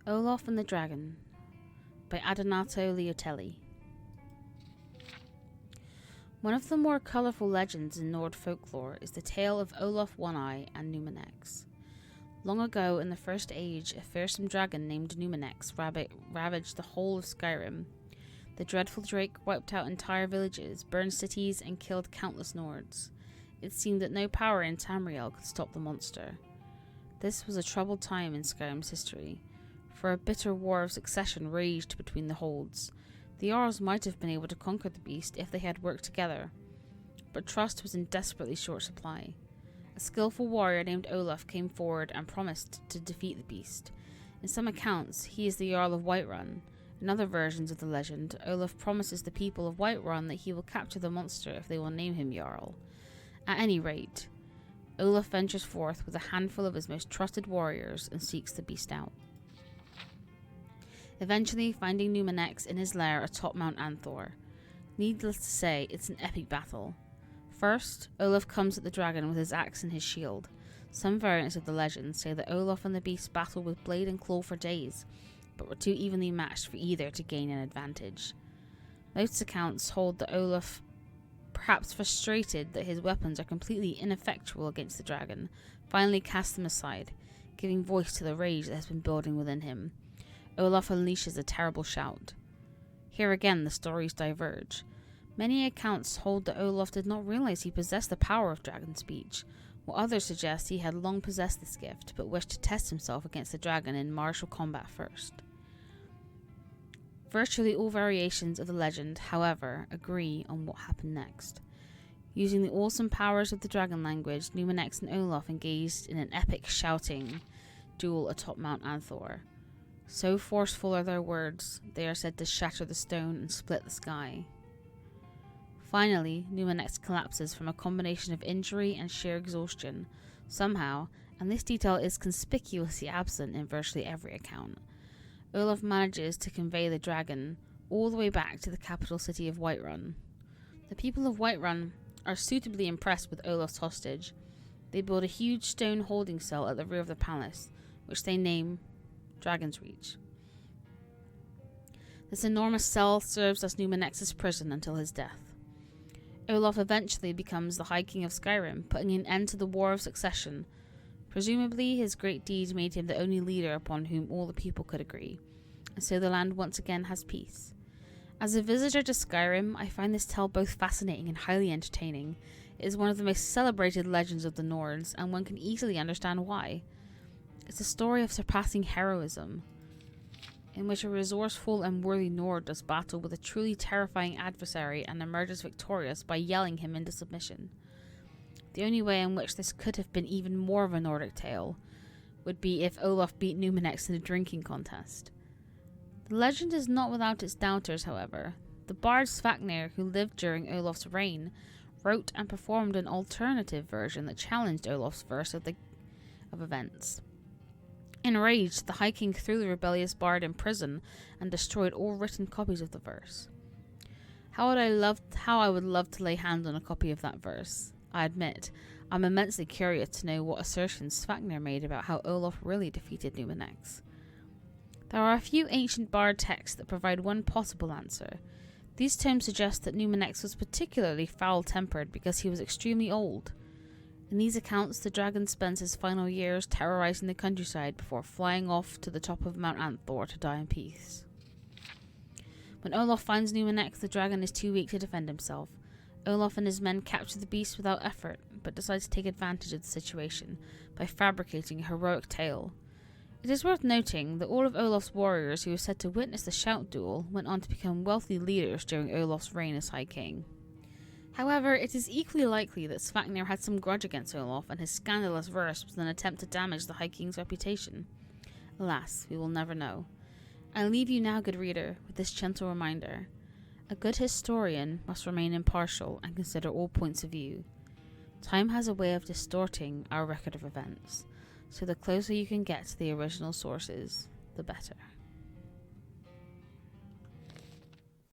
Olaf and the Dragon by Adonato Leotelli. One of the more colourful legends in Nord folklore is the tale of Olaf One-Eye and Numinex. Long ago, in the First Age, a fearsome dragon named Numinex ravaged the whole of Skyrim. The dreadful drake wiped out entire villages, burned cities, and killed countless Nords. It seemed that no power in Tamriel could stop the monster. This was a troubled time in Skyrim's history, for a bitter war of succession raged between the holds. The Jarls might have been able to conquer the beast if they had worked together, but trust was in desperately short supply. A skillful warrior named Olaf came forward and promised to defeat the beast. In some accounts, he is the Jarl of Whiterun. In other versions of the legend, Olaf promises the people of Whiterun that he will capture the monster if they will name him Jarl. At any rate, Olaf ventures forth with a handful of his most trusted warriors and seeks the beast out, eventually finding Numinex in his lair atop Mount Anthor. Needless to say, it's an epic battle. First, Olaf comes at the dragon with his axe and his shield. Some variants of the legend say that Olaf and the beast battled with blade and claw for days, but were too evenly matched for either to gain an advantage. Most accounts hold that Olaf, perhaps frustrated that his weapons are completely ineffectual against the dragon, finally casts them aside, giving voice to the rage that has been building within him. Olaf unleashes a terrible shout. Here again the stories diverge. Many accounts hold that Olaf did not realize he possessed the power of dragon speech, while others suggest he had long possessed this gift, but wished to test himself against the dragon in martial combat first. Virtually all variations of the legend, however, agree on what happened next. Using the awesome powers of the dragon language, Numinex and Olaf engaged in an epic shouting duel atop Mount Anthor. So forceful are their words, they are said to shatter the stone and split the sky. Finally, Numinex collapses from a combination of injury and sheer exhaustion. Somehow, and this detail is conspicuously absent in virtually every account, Olaf manages to convey the dragon all the way back to the capital city of Whiterun. The people of Whiterun are suitably impressed with Olaf's hostage. They build a huge stone holding cell at the rear of the palace, which they name Dragon's Reach. This enormous cell serves as Numinex's prison until his death. Olaf eventually becomes the High King of Skyrim, putting an end to the War of Succession. Presumably, his great deed made him the only leader upon whom all the people could agree, and so the land once again has peace. As a visitor to Skyrim, I find this tale both fascinating and highly entertaining. It is one of the most celebrated legends of the Nords, and one can easily understand why. It's a story of surpassing heroism, in which a resourceful and worthy Nord does battle with a truly terrifying adversary and emerges victorious by yelling him into submission. The only way in which this could have been even more of a Nordic tale would be if Olaf beat Numinex in a drinking contest. The legend is not without its doubters, however. The bard Svafnir, who lived during Olaf's reign, wrote and performed an alternative version that challenged Olaf's verse of events. Enraged, the High King threw the rebellious bard in prison and destroyed all written copies of the verse. How I would love to lay hands on a copy of that verse. I admit, I'm immensely curious to know what assertions Svafnir made about how Olaf really defeated Numinex. There are a few ancient bard texts that provide one possible answer. These tomes suggest that Numinex was particularly foul-tempered because he was extremely old. In these accounts, the dragon spends his final years terrorizing the countryside before flying off to the top of Mount Anthor to die in peace. When Olaf finds Numinex, the dragon is too weak to defend himself. Olaf and his men capture the beast without effort, but decide to take advantage of the situation by fabricating a heroic tale. It is worth noting that all of Olaf's warriors who were said to witness the shout duel went on to become wealthy leaders during Olaf's reign as High King. However, it is equally likely that Svafnir had some grudge against Olaf, and his scandalous verse was an attempt to damage the High King's reputation. Alas, we will never know. I leave you now, good reader, with this gentle reminder. A good historian must remain impartial and consider all points of view. Time has a way of distorting our record of events, so the closer you can get to the original sources, the better.